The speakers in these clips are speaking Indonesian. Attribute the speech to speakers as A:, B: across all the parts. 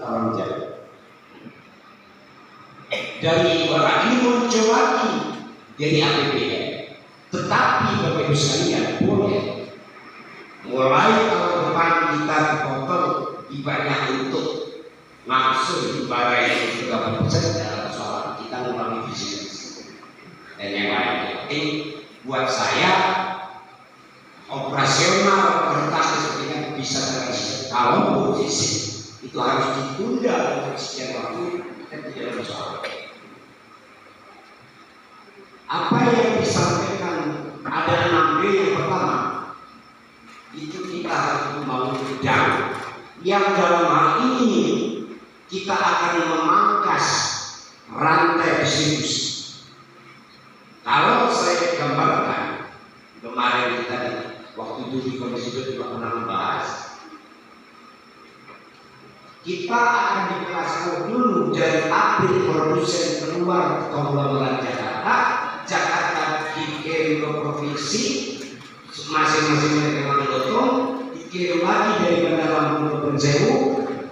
A: tolong jaga. Dari orang ini muncul lagi dari APBN. Tetapi Bapak Ibu sekalian boleh mulai tahun depan kita dipotong ibaratnya untuk langsung ibarat itu 30% dalam persoalan kita mengurangi visi dan yang lain. Jadi buat saya operasional kertas sepertinya bisa terisi. Kalau visi itu harus ditunda untuk sekian waktu, kita tidak ada masalah. Apa yang disampaikan ada 6B yang pertama itu kita harus membangun bidang yang dalam hal ini kita akan memangkas rantai distribusi. Kalau saya gambarkan kemarin kita waktu itu di Komisi 2 juga pernah membahas, kita akan dikelaskan dulu dari pabrik produsen keluar konglomerat Jakarta dikirim ke provinsi, masing-masing mereka ngambil lontong, dikirim lagi dari Bandar Lampung ke Bensewu,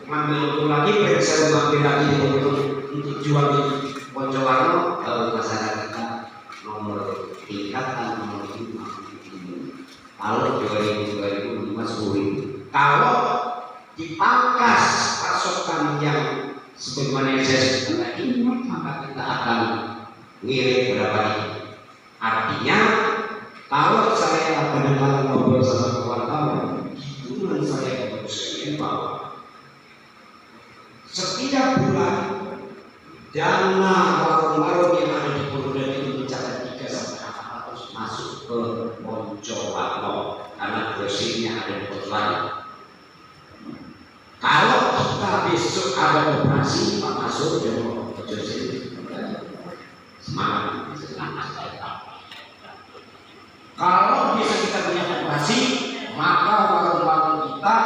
A: ngambil lontong lagi, Bensewu ngambil lagi lontong untuk jual di Bonjowarno. Kalau masyarakat kita nomor tingkatan nomor 5, kalau 2005 10.000. Kalau dipangkas pasokan yang sebagaimana yang saya sebutkan tadi, maka kita akan ngirim berapa ini. Artinya kalau saya benar-benar ngobrol sama wartawan, itu saya berpikir bahwa setiap bulan dana warung-warung yang ada di Polda itu mencapai 3-400 masuk ke Bonjowarno karena grosirnya ada di Bonjowarno. Kalau kita besok ada operasi, Pak Masuk dan Pak Jose semangat. Kalau bisa kita punya operasi, maka warung-warung kita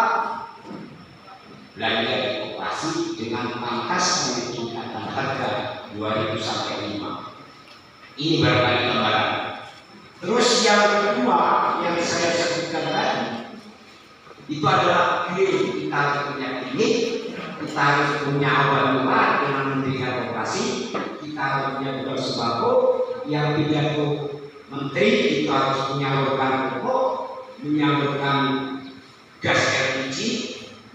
A: belanja di operasi dengan pangkas meningkatkan harga 2.000 sampai 5. Ini barangkali gambaran. Terus yang kedua yang saya sebutkan tadi itu adalah kita harus punya klinik, kita harus punya obat murah dengan memberikan operasi, kita harus punya gudang sembako yang pidato menteri, kita harus menyalurkan pupuk, menyalurkan gas LPG,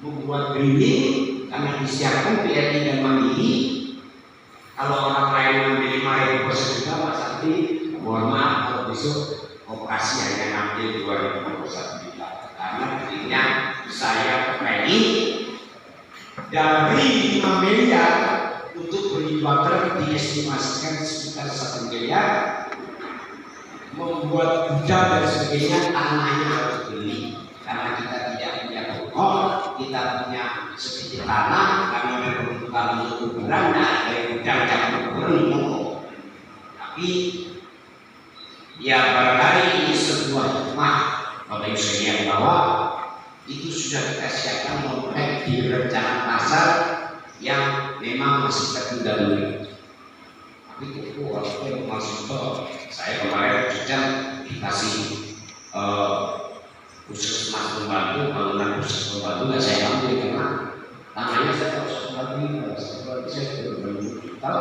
A: membuat greening karena disiapkan BRI dan Mandiri. Kalau orang lain ngambil 5.000 per juta, Mas Adi, mohon maaf kalau besok operasi hanya ngambil 2.000 per juta. Karena artinya saya pengen dari 5 miliar untuk beli water diestimasikan sekitar 1 miliar, membuat gudang dan sebagainya, tanahnya harus beli karena kita tidak punya pokok, kita punya sedikit tanah karena membutuhkan untuk barang dari gudang yang berpuluh. Tapi ya barangkali ini sebuah hikmah Bapak Ibu sekalian bahwa itu sudah kita siapkan mulai di rencana pasar yang memang masih tertunda-tunda. Tapi itu walaupun masih saya kemarin juga dikasih puskesmas pembantu, bangunan puskesmas pembantu nggak saya ambil karena tangannya saya harus kembali, saya sudah berjuta.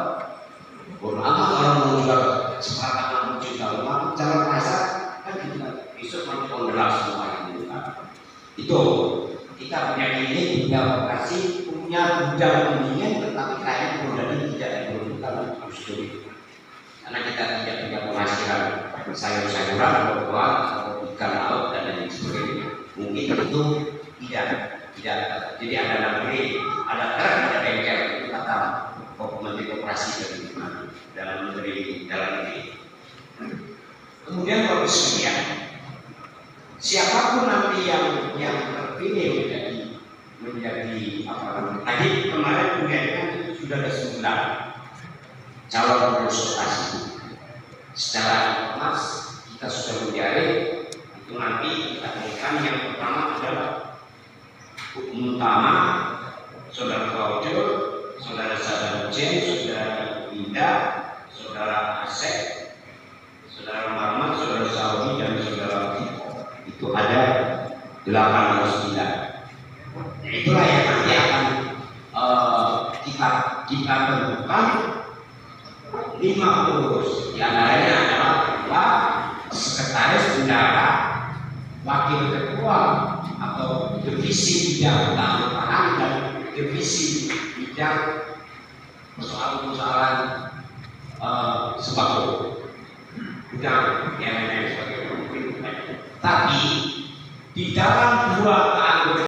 A: Bodoh amat orang mau jual sepakat 60 juta, maka jalan pasar kan kita besok nanti penggerak semua itu kan. Itu kita punya klinik, punya operasi, punya gudang pendingin, tetapi kayaknya produknya tidak diperlukan justru karena kita tidak punya penghasilan sayur-sayuran, buah-buahan, atau ikan laut dan lain sebagainya. Mungkin itu tidak. Jadi ada negeri, ada truk, ada bengkel, itu kata Menteri Koperasi dalam negeri dalam negeri. Kemudian kalau sekalian, siapapun nanti yang terpilih menjadi apa namanya? Tadi kemarin kan itu sudah ada 9 calon konsultasi. Secara mas kita sudah menjaring itu nanti kita berikan yang pertama adalah hukum utama saudara Klaudio, saudara Sadarjen, saudara Indah, saudara Asep, saudara Muhammad, saudara Saudi dan saudara Vito. Itu ada 8 atau 9. Nah, itulah yang nanti akan kita tentukan 50 diantaranya adalah ketua, sekretaris bendahara, wakil ketua atau divisi bidang keamanan dan divisi bidang persoalan-persoalan sembako, bidang MNM sebagai. Tapi di dalam 2